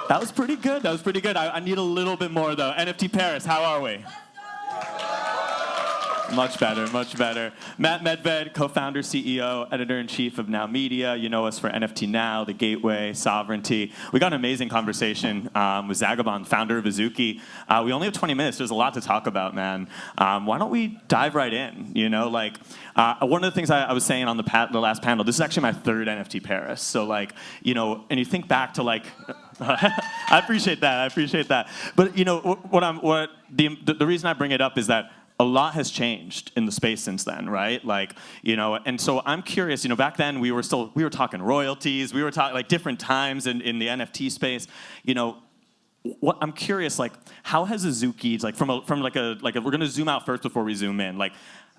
That was pretty good. That was pretty good. I need a little bit more, though. NFT Paris, how are we? Much better, much better. Matt Medved, co-founder, CEO, editor-in-chief of Now Media. You know us for NFT Now, The Gateway, Sovereignty. We got an amazing conversation with Zagabond, founder of Azuki. We only have 20 minutes. There's a lot to talk about, man. Why don't we dive right in? You know, like, one of the things I was saying on the last panel, this is actually my third NFT Paris. So, like, you know, and you think back to, like, I appreciate that. I appreciate that. But, you know, the reason I bring it up is that a lot has changed in the space since then, right? Like, you know, and so I'm curious, you know, back then we were talking royalties, we were talking like different times in the NFT space, you know, I'm curious, like, how has Azuki, like we're gonna zoom out first before we zoom in, like,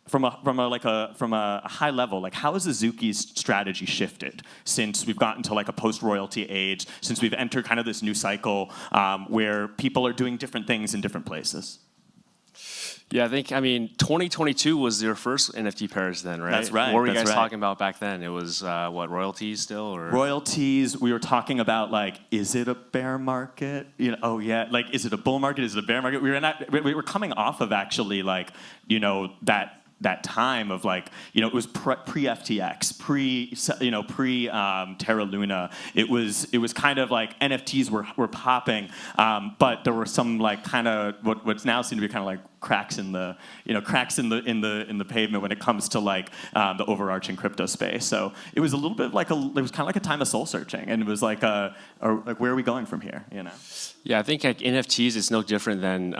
from a high level, like, how has Azuki's strategy shifted since we've gotten to like a post-royalty age, since we've entered kind of this new cycle where people are doing different things in different places? Yeah, I mean, 2022 was your first NFT Paris then, right? That's right. What were you guys talking about back then? It was, royalties still? Or? Royalties, we were talking about, like, is it a bear market? You know, oh, yeah, like, is it a bull market? Is it a bear market? We were coming off of, actually, like, you know, that time of, like, you know, it was pre-FTX, pre Terra Luna. It was kind of like NFTs were popping, but there were some, like, kind of what's now seem to be kind of like cracks in the pavement when it comes to, like, the overarching crypto space. So it was a little bit like it was kind of like a time of soul searching, and it was like like, where are we going from here? You know? Yeah, I think like NFTs, it's no different than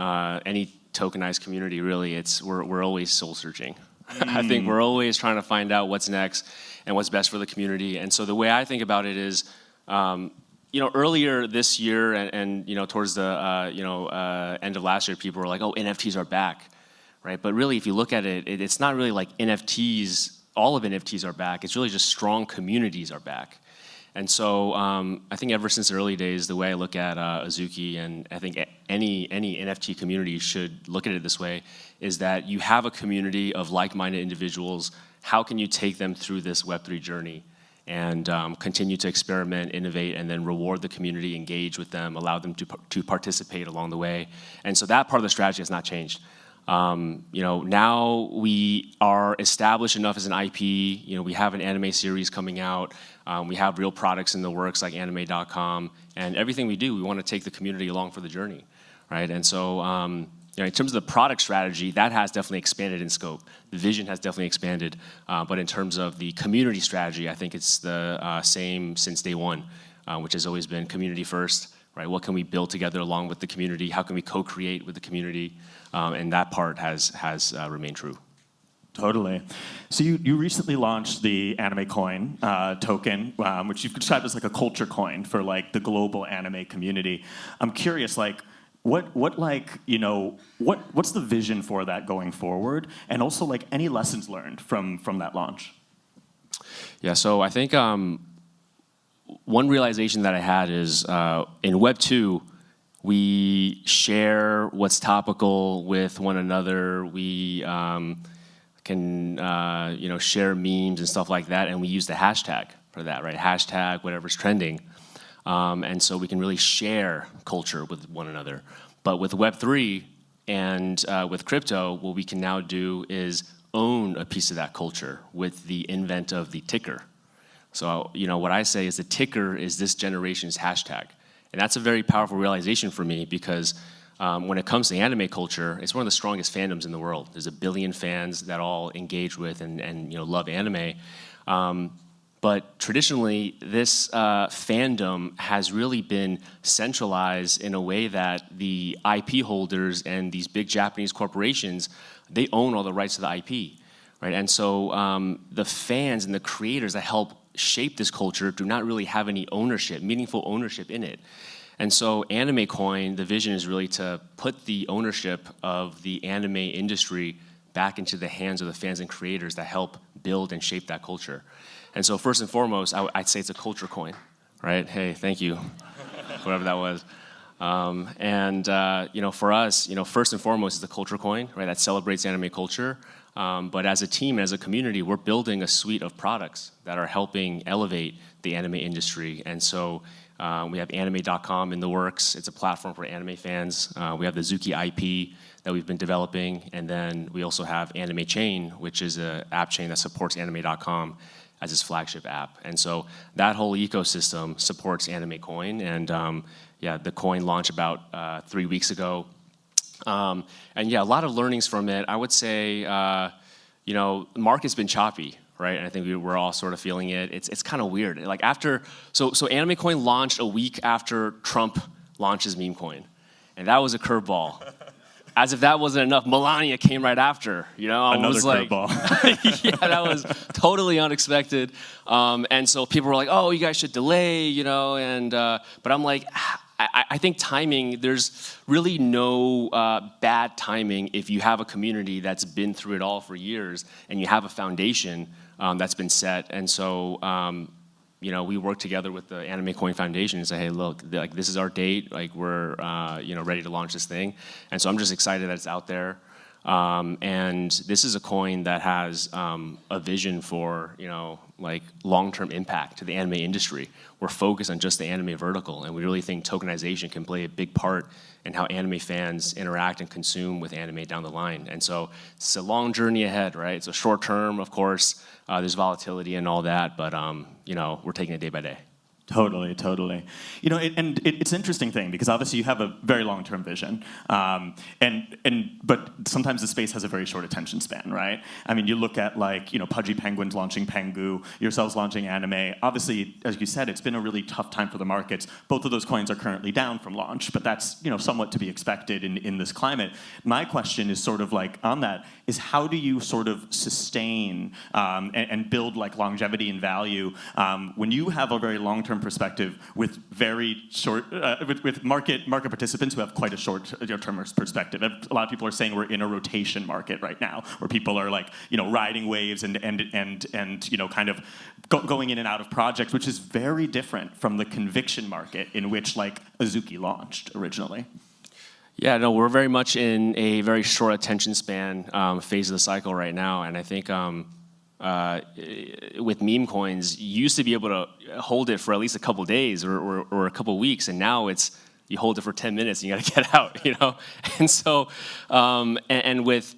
any tokenized community, really. We're always soul searching. I think we're always trying to find out what's next and what's best for the community. And so the way I think about it is, you know, earlier this year and you know, towards the end of last year, people were like, oh, NFTs are back, right? But really, if you look at it, it's not really like NFTs, all of NFTs are back. It's really just strong communities are back. And so I think ever since the early days, the way I look at Azuki, and I think any NFT community should look at it this way, is that you have a community of like-minded individuals. How can you take them through this Web3 journey and continue to experiment, innovate, and then reward the community, engage with them, allow them to participate along the way? And so that part of the strategy has not changed. You know, now we are established enough as an IP. You know, we have an anime series coming out. We have real products in the works like anime.com, and everything we do, we want to take the community along for the journey, right? And so, you know, in terms of the product strategy, that has definitely expanded in scope. The vision has definitely expanded, but in terms of the community strategy, I think it's the same since day one, which has always been community first, right? What can we build together along with the community? How can we co-create with the community? And that part has remained true. Totally. So you recently launched the anime coin token, which you've described as like a culture coin for, like, the global anime community. I'm curious, like, what's the vision for that going forward, and also, like, any lessons learned from that launch? Yeah. So I think one realization that I had is in Web 2. We share what's topical with one another. We can you know, share memes and stuff like that, and we use the hashtag for that, right? Hashtag whatever's trending, and so we can really share culture with one another. But with Web3 and with crypto, what we can now do is own a piece of that culture with the invent of the ticker. So, you know, what I say is the ticker is this generation's hashtag. And that's a very powerful realization for me because when it comes to anime culture, it's one of the strongest fandoms in the world. There's 1 billion fans that all engage with and you know, love anime. But traditionally, this fandom has really been centralized in a way that the IP holders and these big Japanese corporations, they own all the rights to the IP, right? And so the fans and the creators that help shape this culture do not really have any ownership, meaningful ownership in it. And so Anime Coin, the vision is really to put the ownership of the anime industry back into the hands of the fans and creators that help build and shape that culture. And so first and foremost, I'd say it's a culture coin, right? Hey, thank you, whatever that was. You know, for us, you know, first and foremost is the culture coin, right? That celebrates anime culture. But as a team, as a community, we're building a suite of products that are helping elevate the anime industry. And so we have anime.com in the works. It's a platform for anime fans. We have the Azuki IP that we've been developing. And then we also have Anime Chain, which is an app chain that supports anime.com as its flagship app. And so that whole ecosystem supports Anime Coin. And yeah, the coin launched about 3 weeks ago. And yeah, a lot of learnings from it. I would say, you know, the market's been choppy, right? And I think we're all sort of feeling it. It's kind of weird. Like so Anime Coin launched a week after Trump launches meme coin. And that was a curveball. As if that wasn't enough, Melania came right after. You know, another curveball. Yeah, that was totally unexpected. And so people were like, "Oh, you guys should delay," you know. And but I'm like, I think timing. There's really no bad timing if you have a community that's been through it all for years and you have a foundation that's been set. And so, you know, we work together with the Anime Coin Foundation and say, hey, look, like this is our date, like we're you know, ready to launch this thing. And so I'm just excited that it's out there. And this is a coin that has a vision for, you know, like long-term impact to the anime industry. We're focused on just the anime vertical, and we really think tokenization can play a big part in how anime fans interact and consume with anime down the line. And so it's a long journey ahead, right? It's a short term, of course. There's volatility and all that, but you know, we're taking it day by day. Totally, totally. You know, it's an interesting thing because obviously you have a very long-term vision, but sometimes the space has a very short attention span, right? I mean, you look at like, you know, Pudgy Penguins launching Pengu, yourselves launching anime. Obviously, as you said, it's been a really tough time for the markets. Both of those coins are currently down from launch, but that's, you know, somewhat to be expected in this climate. My question is sort of like on that is how do you sort of sustain and build like longevity and value when you have a very long-term perspective with very short, with market participants who have quite a short-term perspective. A lot of people are saying we're in a rotation market right now, where people are like, you know, riding waves and you know, kind of going in and out of projects, which is very different from the conviction market in which like Azuki launched originally. Yeah, no, we're very much in a very short attention span phase of the cycle right now, and I think. With meme coins, you used to be able to hold it for at least a couple days or a couple weeks, and now it's you hold it for 10 minutes and you got to get out, you know. And so, and with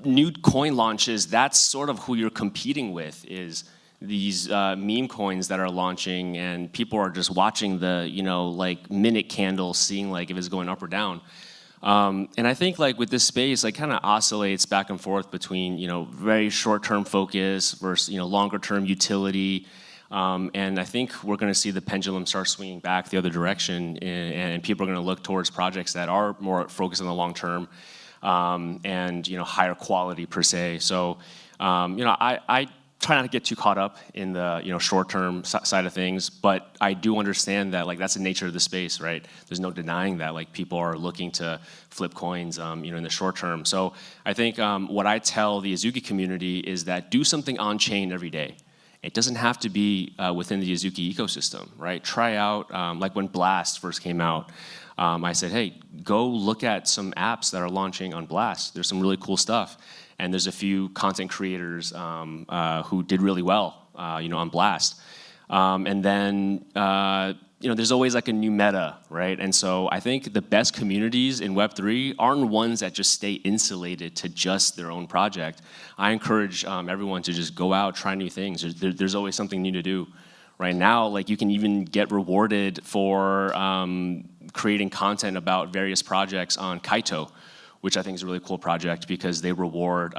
new coin launches, that's sort of who you're competing with is these meme coins that are launching, and people are just watching the, you know, like minute candle, seeing like if it's going up or down. And I think like with this space, like kind of oscillates back and forth between, you know, very short-term focus versus, you know, longer-term utility. And I think we're going to see the pendulum start swinging back the other direction, and people are going to look towards projects that are more focused on the long term and, you know, higher quality per se. So, you know, I try not to get too caught up in the, you know, short-term side of things, but I do understand that like that's the nature of the space, right? There's no denying that like people are looking to flip coins, you know, in the short term. So I think what I tell the Azuki community is that do something on-chain every day. It doesn't have to be within the Azuki ecosystem, right? Try out, like when Blast first came out, I said, hey, go look at some apps that are launching on Blast. There's some really cool stuff. And there's a few content creators who did really well, you know, on Blast. And then, you know, there's always like a new meta, right? And so I think the best communities in Web3 aren't ones that just stay insulated to just their own project. I encourage everyone to just go out, try new things. There's always something new to do. Right now, like you can even get rewarded for creating content about various projects on Kaito, which I think is a really cool project because they reward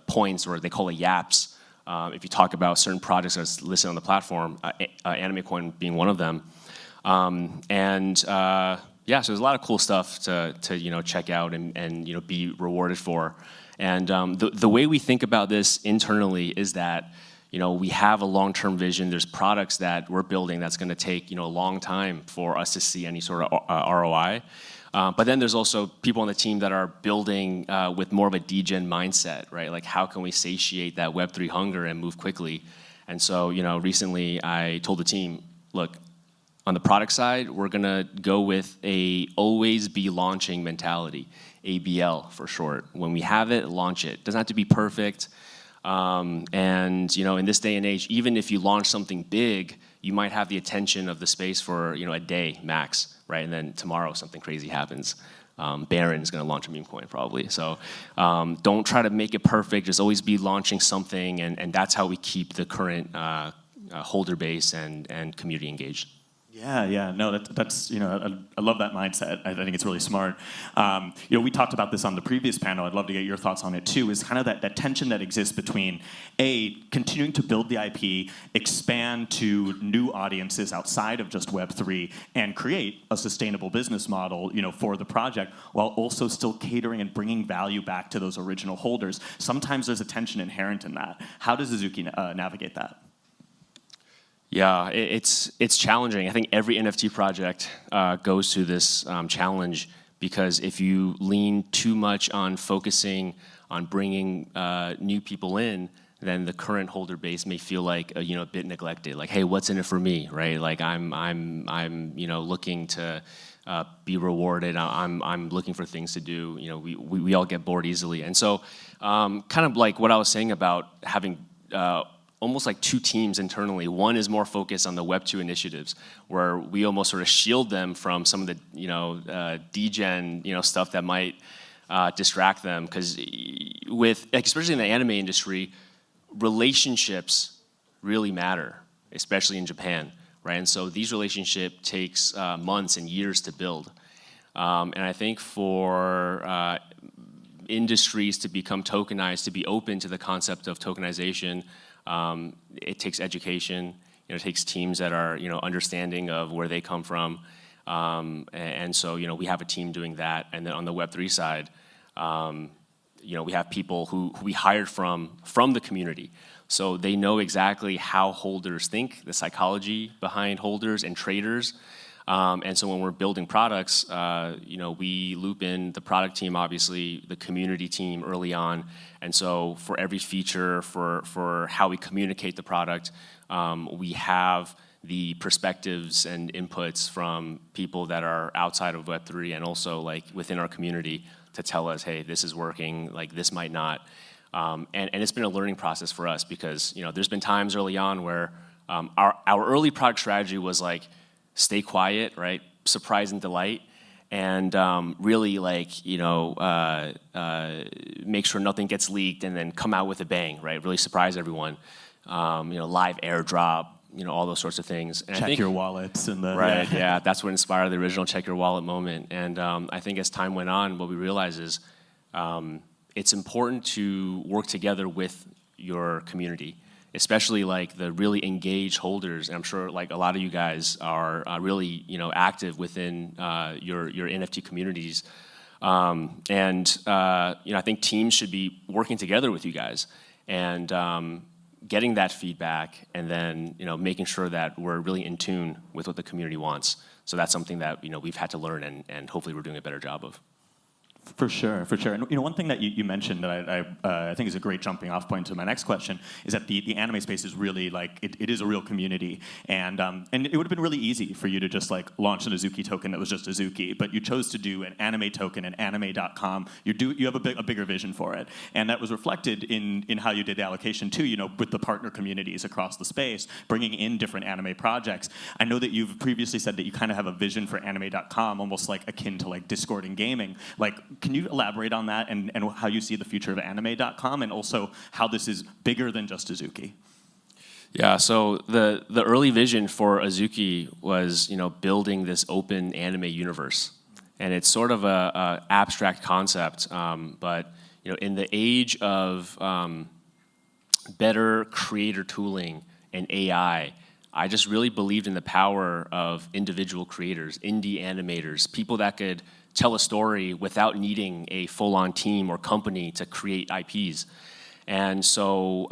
points, or they call it yaps, if you talk about certain projects that's listed on the platform, Anime Coin being one of them. Yeah, so there's a lot of cool stuff to you know, check out and you know, be rewarded for. And the way we think about this internally is that, you know, we have a long-term vision. There's products that we're building that's going to take, you know, a long time for us to see any sort of ROI. But then there's also people on the team that are building with more of a degen mindset, right? Like how can we satiate that Web3 hunger and move quickly? And so, you know, recently I told the team, look, On the product side, we're gonna go with a always be launching mentality, ABL for short. When we have it, launch it. Doesn't have to be perfect. And in this day and age, even if you launch something big, you might have the attention of the space for a day max, right? And then tomorrow something crazy happens. Barron's going to launch a meme coin probably. So don't try to make it perfect. Just always be launching something, and that's how we keep the current holder base and community engaged. Yeah, no, that's I love that mindset. I think it's really smart. We talked about this on the previous panel. I'd love to get your thoughts on it too. Is kind of that tension that exists between continuing to build the IP, expand to new audiences outside of just Web3, and create a sustainable business model, for the project, while also still catering and bringing value back to those original holders. Sometimes there's a tension inherent in that. How does Azuki navigate that? Yeah, it's challenging. I think every NFT project goes through this challenge, because if you lean too much on focusing on bringing new people in, then the current holder base may feel like a bit neglected. Like, hey, what's in it for me, right? Like I'm looking to be rewarded. I'm looking for things to do. We all get bored easily, and so kind of like what I was saying about having. Almost like two teams internally. One is more focused on the Web2 initiatives, where we almost sort of shield them from some of the degen stuff that might distract them. Because especially in the anime industry, relationships really matter, especially in Japan, right? And so these relationships takes months and years to build. And I think for industries to become tokenized, to be open to the concept of tokenization, it takes education. It takes teams that are understanding of where they come from, and so we have a team doing that. And then on the Web3 side, we have people who we hired from the community, so they know exactly how holders think, the psychology behind holders and traders. And so when we're building products, we loop in the product team, obviously, the community team early on. And so for every feature, for how we communicate the product, we have the perspectives and inputs from people that are outside of Web3 and also like within our community to tell us, hey, this is working, like this might not. And it's been a learning process for us, because there's been times early on where our early product strategy was like, stay quiet, right? Surprise and delight, and really make sure nothing gets leaked, and then come out with a bang, right? Really surprise everyone. Live airdrop, all those sorts of things. And check your wallets and the right. Yeah, that's what inspired the original check your wallet moment. And I think as time went on, what we realized is it's important to work together with your community, especially like the really engaged holders. And I'm sure like a lot of you guys are really active within your NFT communities. I think teams should be working together with you guys and getting that feedback, and then making sure that we're really in tune with what the community wants. So that's something that we've had to learn, and hopefully we're doing a better job of. For sure. And one thing that you mentioned that I think is a great jumping off point to my next question is that the anime space is really like it is a real community, and it would have been really easy for you to just like launch an Azuki token that was just Azuki, but you chose to do an anime token, an anime.com. You have a bigger vision for it, and that was reflected in how you did the allocation too. With the partner communities across the space, bringing in different anime projects. I know that you've previously said that you kind of have a vision for anime.com, almost like akin to like Discord and gaming. Like, can you elaborate on that and how you see the future of anime.com, and also how this is bigger than just Azuki? Yeah, so the early vision for Azuki was building this open anime universe, and it's sort of a abstract concept, but in the age of better creator tooling and AI, I just really believed in the power of individual creators, indie animators, people that could tell a story without needing a full-on team or company to create IPs. And so,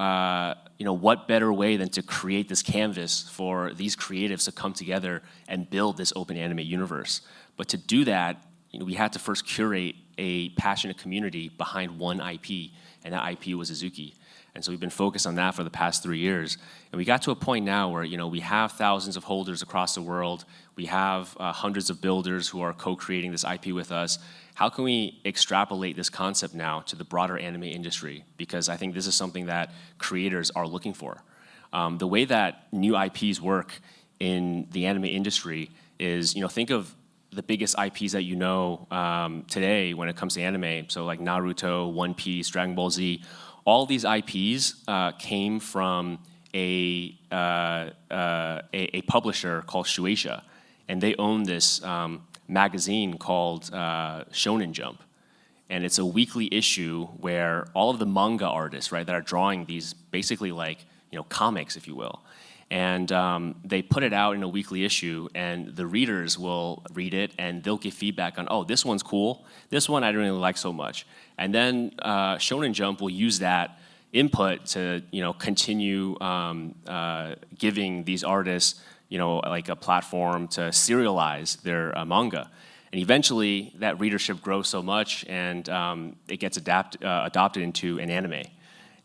what better way than to create this canvas for these creatives to come together and build this open anime universe? But to do that, we had to first curate a passionate community behind one IP, and that IP was Azuki. And so we've been focused on that for the past 3 years. And we got to a point now where, we have thousands of holders across the world. We have hundreds of builders who are co-creating this IP with us. How can we extrapolate this concept now to the broader anime industry? Because I think this is something that creators are looking for. The way that new IPs work in the anime industry is, think of the biggest IPs that today when it comes to anime. So like Naruto, One Piece, Dragon Ball Z. All these IPs came from a publisher called Shueisha, and they own this magazine called Shonen Jump, and it's a weekly issue where all of the manga artists, right, that are drawing these basically like comics, if you will, and they put it out in a weekly issue, and the readers will read it and they'll give feedback on, oh, this one's cool, this one I didn't really like so much. And then Shonen Jump will use that input to continue giving these artists like a platform to serialize their manga. And eventually that readership grows so much and it gets adopted into an anime.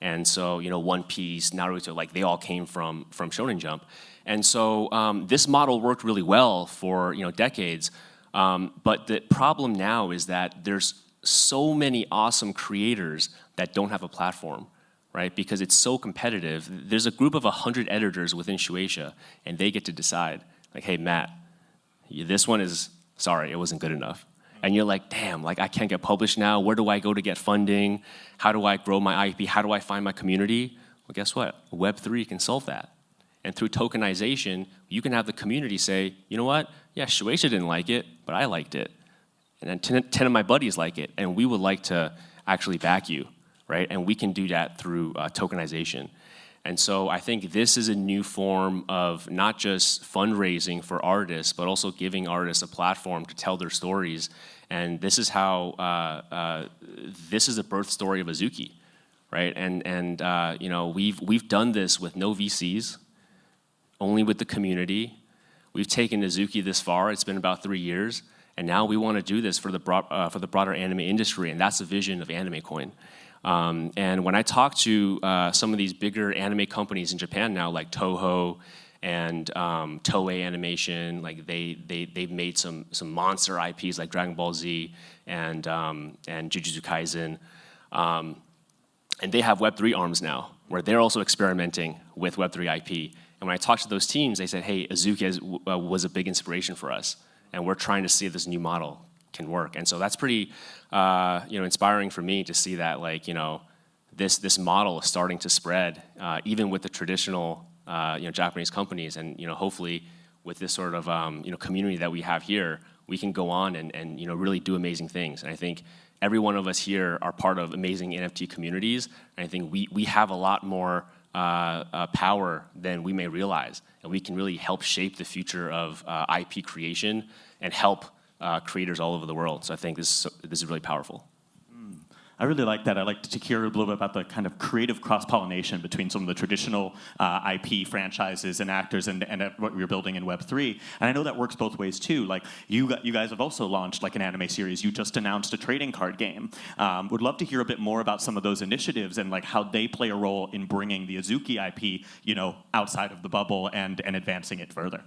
And so One Piece, Naruto, like they all came from Shonen Jump. And so this model worked really well for decades. But the problem now is that there's so many awesome creators that don't have a platform, right? Because it's so competitive. There's a group of 100 editors within Shueisha, and they get to decide, like, hey, Matt, this one is, sorry, it wasn't good enough. And you're like, damn, like I can't get published now. Where do I go to get funding? How do I grow my IP? How do I find my community? Well, guess what? Web3 can solve that. And through tokenization, you can have the community say, you know what? Yeah, Shueisha didn't like it, but I liked it. And then 10 of my buddies like it, and we would like to actually back you, right? And we can do that through tokenization. And so I think this is a new form of not just fundraising for artists, but also giving artists a platform to tell their stories. And this is how, this is the birth story of Azuki, right? And we've done this with no VCs, only with the community. We've taken Azuki this far. It's been about 3 years. And now we want to do this for the broader anime industry, and that's the vision of Anime Coin. And when I talk to some of these bigger anime companies in Japan now, like Toho and Toei Animation, like they've made some monster IPs like Dragon Ball Z and Jujutsu Kaisen, and they have Web3 arms now, where they're also experimenting with Web3 IP. And when I talked to those teams, they said, hey, Azuki was a big inspiration for us. And we're trying to see if this new model can work. And so that's pretty inspiring for me to see that this model is starting to spread even with the traditional Japanese companies. And hopefully with this sort of community that we have here, we can go on and really do amazing things. And I think every one of us here are part of amazing NFT communities. And I think we have a lot more power than we may realize. And we can really help shape the future of IP creation and help creators all over the world. So I think this is really powerful. I really like that. I like to hear a little bit about the kind of creative cross-pollination between some of the traditional IP franchises and actors and what you're building in Web3. And I know that works both ways too. Like you guys have also launched like an anime series. You just announced a trading card game. Would love to hear a bit more about some of those initiatives and like how they play a role in bringing the Azuki IP, outside of the bubble and advancing it further.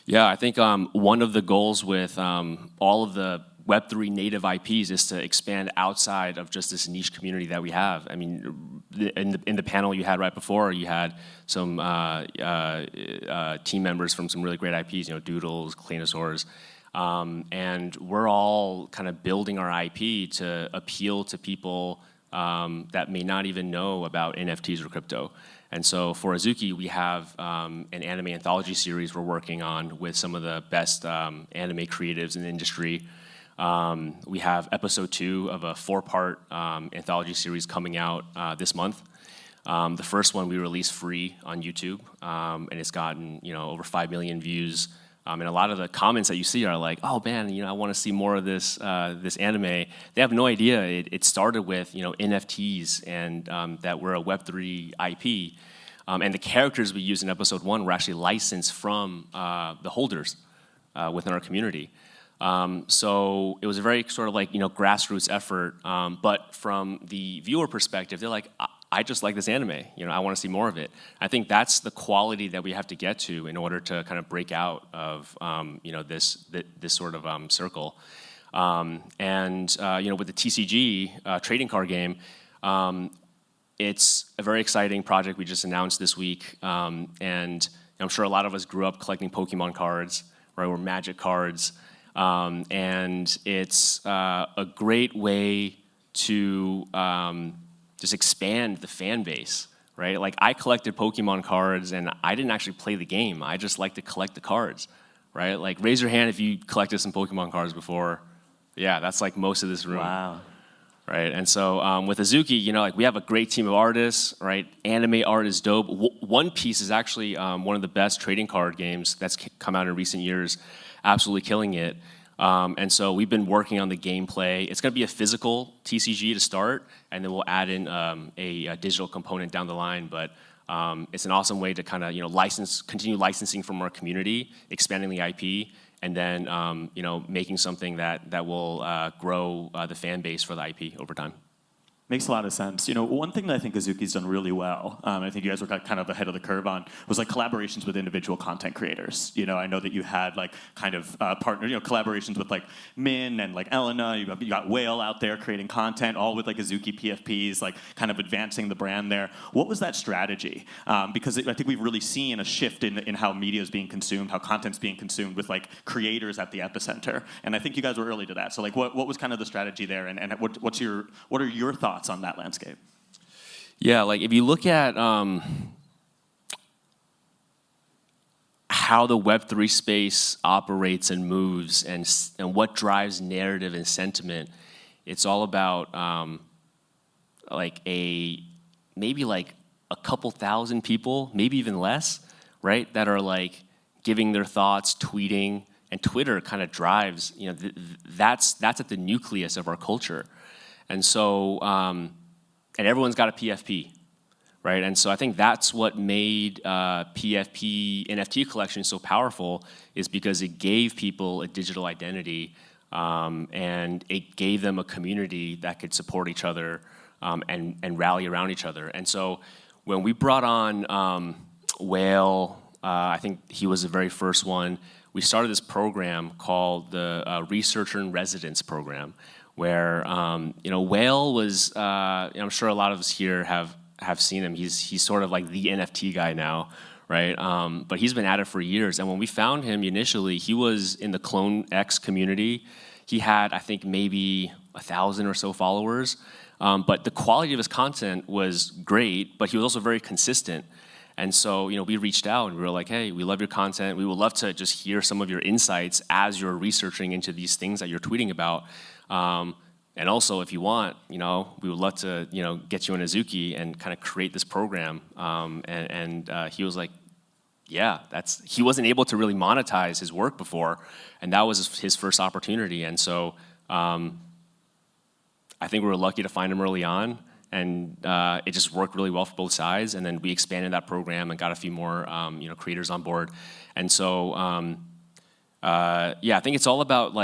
Yeah, I think one of the goals with all of the Web3 native IPs is to expand outside of just this niche community that we have. I mean, in the panel you had right before, you had some team members from some really great IPs, Doodles, Cleanosaurs, and we're all kind of building our IP to appeal to people that may not even know about NFTs or crypto. And so for Azuki, we have an anime anthology series we're working on with some of the best anime creatives in the industry. We have episode 2 of a 4-part anthology series coming out this month. The first one we released free on YouTube, and it's gotten over 5 million views. And a lot of the comments that you see are like, "Oh man, I want to see more of this anime." They have no idea it started with NFTs and that we're a Web3 IP, and the characters we use in episode 1 were actually licensed from the holders within our community. So it was a very sort of like grassroots effort, but from the viewer perspective, they're like, I just like this anime. I want to see more of it. I think that's the quality that we have to get to in order to kind of break out of this sort of circle. With the TCG trading card game, it's a very exciting project we just announced this week, and I'm sure a lot of us grew up collecting Pokemon cards, right, or Magic cards, and it's a great way to just expand the fan base, right? Like, I collected Pokemon cards, and I didn't actually play the game. I just like to collect the cards, right? Like, raise your hand if you collected some Pokemon cards before. Yeah, that's like most of this room. Wow. Right, and so with Azuki, we have a great team of artists, right? Anime art is dope. One Piece is actually one of the best trading card games that's come out in recent years, absolutely killing it. And so we've been working on the gameplay. It's going to be a physical TCG to start, and then we'll add in a digital component down the line. But it's an awesome way to kind of continue licensing from our community, expanding the IP, and then making something that will grow the fan base for the IP over time. Makes a lot of sense. One thing that I think Azuki's done really well, I think you guys were kind of ahead of the curve on, was like collaborations with individual content creators. I know that you had like kind of partner, collaborations with like Min and like Elena. You got Whale out there creating content, all with like Azuki PFPs, like kind of advancing the brand there. What was that strategy? Because I think we've really seen a shift in how media is being consumed, how content's being consumed with like creators at the epicenter. And I think you guys were early to that. So like, what was kind of the strategy there, and what are your thoughts on that landscape? Yeah, like if you look at how the Web3 space operates and moves, and what drives narrative and sentiment, it's all about maybe a couple thousand people, maybe even less, right? That are like giving their thoughts, tweeting, and Twitter kind of drives. That's at the nucleus of our culture. And so, and everyone's got a PFP, right? And so I think that's what made PFP NFT collection so powerful, is because it gave people a digital identity, and it gave them a community that could support each other and rally around each other. And so when we brought on Whale, I think he was the very first one, we started this program called the Researcher in Residence program, where Whale was, I'm sure a lot of us here have seen him. He's sort of like the NFT guy now, right? But he's been at it for years. And when we found him initially, he was in the Clone X community. He had, I think, maybe 1,000 or so followers. But the quality of his content was great, but he was also very consistent. And so, we reached out and we were like, hey, we love your content. We would love to just hear some of your insights as you're researching into these things that you're tweeting about. And also, if you want, we would love to, get you an Azuki and kind of create this program. And he was like, yeah, he wasn't able to really monetize his work before, and that was his first opportunity. And so I think we were lucky to find him early on, and it just worked really well for both sides. And then we expanded that program and got a few more, creators on board. And so, I think it's all about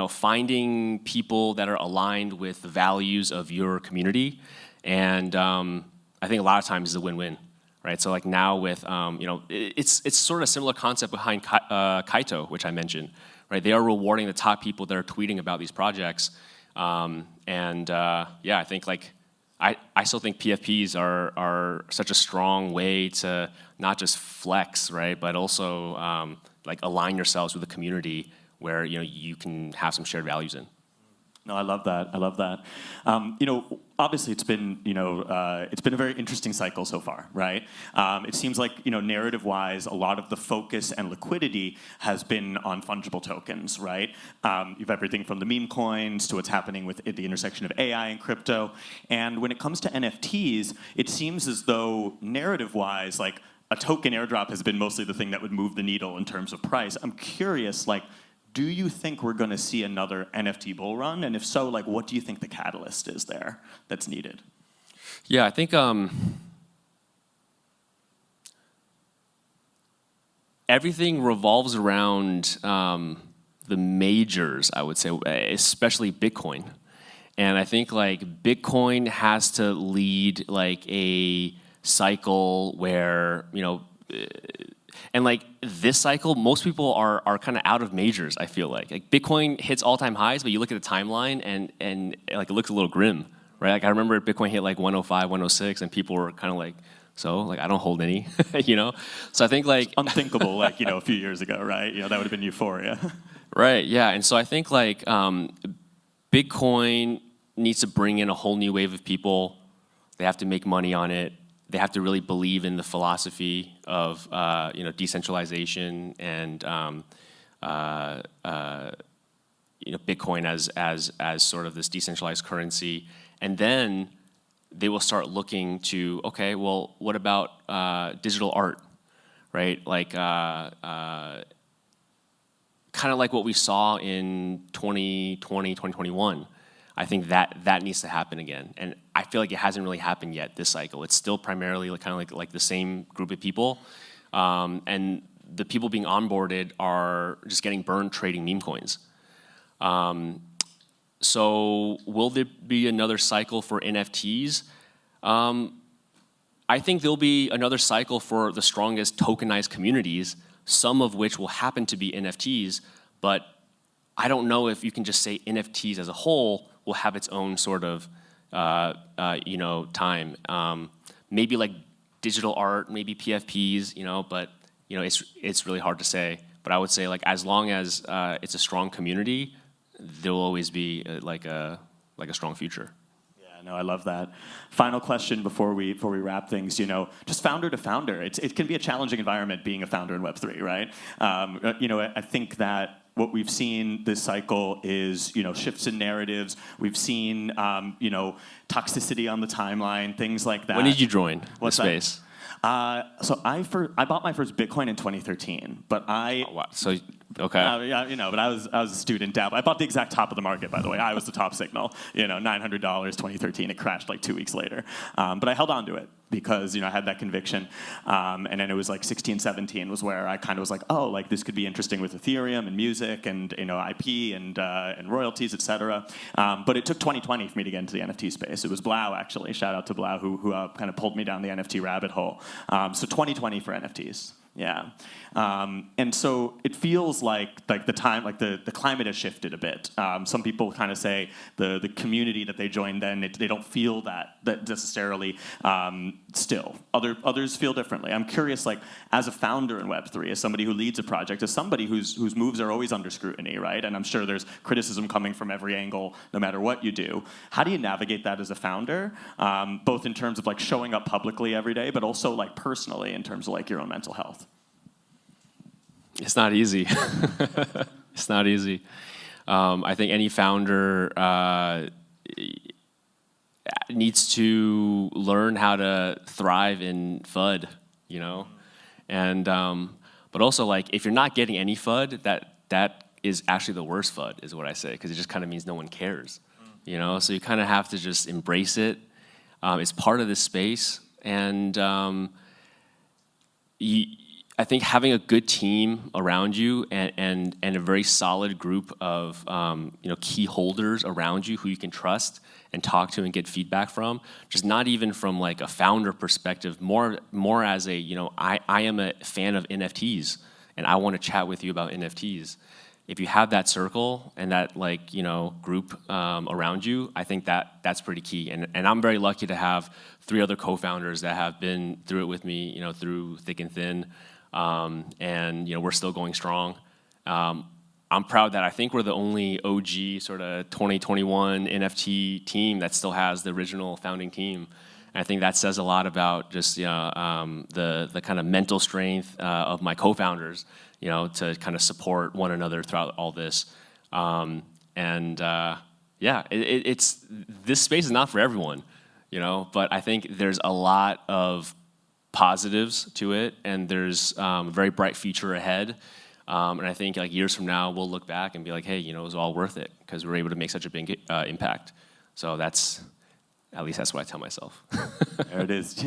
finding people that are aligned with the values of your community, and I think a lot of times it's a win-win, right? So now with it's sort of a similar concept behind Kaito, which I mentioned, right? They are rewarding the top people that are tweeting about these projects, I think I still think PFPs are such a strong way to not just flex, right, but also align yourselves with a community where you can have some shared values in. No, I love that. I love that. Obviously, it's been a very interesting cycle so far, right? It seems like narrative-wise, a lot of the focus and liquidity has been on fungible tokens, right? You have everything from the meme coins to what's happening with the intersection of AI and crypto. And when it comes to NFTs, it seems as though narrative-wise, a token airdrop has been mostly the thing that would move the needle in terms of price. I'm curious, do you think we're going to see another NFT bull run? And if so, what do you think the catalyst is there that's needed? Yeah, I think everything revolves around the majors, I would say, especially Bitcoin. And I think like Bitcoin has to lead like a cycle where, and like this cycle, most people are kind of out of majors, I feel like. Like Bitcoin hits all-time highs, but you look at the timeline and like it looks a little grim, right? Like I remember Bitcoin hit like 105, 106, and people were kind of like, so like I don't hold any, So I think like Unthinkable, like, a few years ago, right? That would have been euphoria. Right, yeah. And so I think like Bitcoin needs to bring in a whole new wave of people. They have to make money on it. They have to really believe in the philosophy of decentralization and Bitcoin as sort of this decentralized currency. And then they will start looking to, okay, well, what about digital art, right? Like kind of like what we saw in 2020, 2021. I think that needs to happen again. And I feel like it hasn't really happened yet this cycle. It's still primarily kind of like the same group of people. And the people being onboarded are just getting burned trading meme coins. So will there be another cycle for NFTs? I think there'll be another cycle for the strongest tokenized communities, some of which will happen to be NFTs, but I don't know if you can just say NFTs as a whole will have its own sort of time. Maybe like digital art, maybe PFPs, but it's really hard to say. But I would say like as long as it's a strong community, there will always be like a strong future. Yeah, no, I love that. Final question before we wrap things. Just founder to founder, it can be a challenging environment being a founder in Web3, right? I think that what we've seen this cycle is, shifts in narratives. We've seen, toxicity on the timeline, things like that. When did you join the space? So I bought my first Bitcoin in 2013, but I. Oh, wow. So okay. But I was a student dab. I bought the exact top of the market, by the way. I was the top signal. $900, 2013. It crashed like 2 weeks later, but I held on to it because I had that conviction. And then it was like 16, 17 was where I kind of was like, oh, like this could be interesting with Ethereum and music and IP and royalties, et cetera. But it took 2020 for me to get into the NFT space. It was Blau, actually. Shout out to Blau, who kind of pulled me down the NFT rabbit hole. So 2020 for NFTs. Yeah, and so it feels like the time, like the climate has shifted a bit. Some people kind of say the community that they joined then, they don't feel that necessarily still. Others feel differently. I'm curious, like as a founder in Web3, as somebody who leads a project, as somebody whose moves are always under scrutiny, right? And I'm sure there's criticism coming from every angle, no matter what you do. How do you navigate that as a founder, both in terms of like showing up publicly every day, but also like personally in terms of like your own mental health? It's not easy. It's not easy. I think any founder needs to learn how to thrive in FUD, and but also like if you're not getting any FUD, that is actually the worst FUD, is what I say, because it just kind of means no one cares, So you kind of have to just embrace it. It's part of this space, and I think having a good team around you and a very solid group of key holders around you who you can trust and talk to and get feedback from, just not even from like a founder perspective, more as a I am a fan of NFTs and I want to chat with you about NFTs. If you have that circle and that group around you, I think that's pretty key. And I'm very lucky to have 3 other co-founders that have been through it with me, through thick and thin. And we're still going strong. I'm proud that I think we're the only OG sort of 2021 NFT team that still has the original founding team. And I think that says a lot about just the kind of mental strength of my co-founders, to kind of support one another throughout all this. It's this space is not for everyone, but I think there's a lot of positives to it, and there's a very bright future ahead. And I think like years from now, we'll look back and be like, hey, it was all worth it because we were able to make such a big impact. So at least that's what I tell myself. There it is.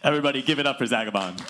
Everybody give it up for Zagabond.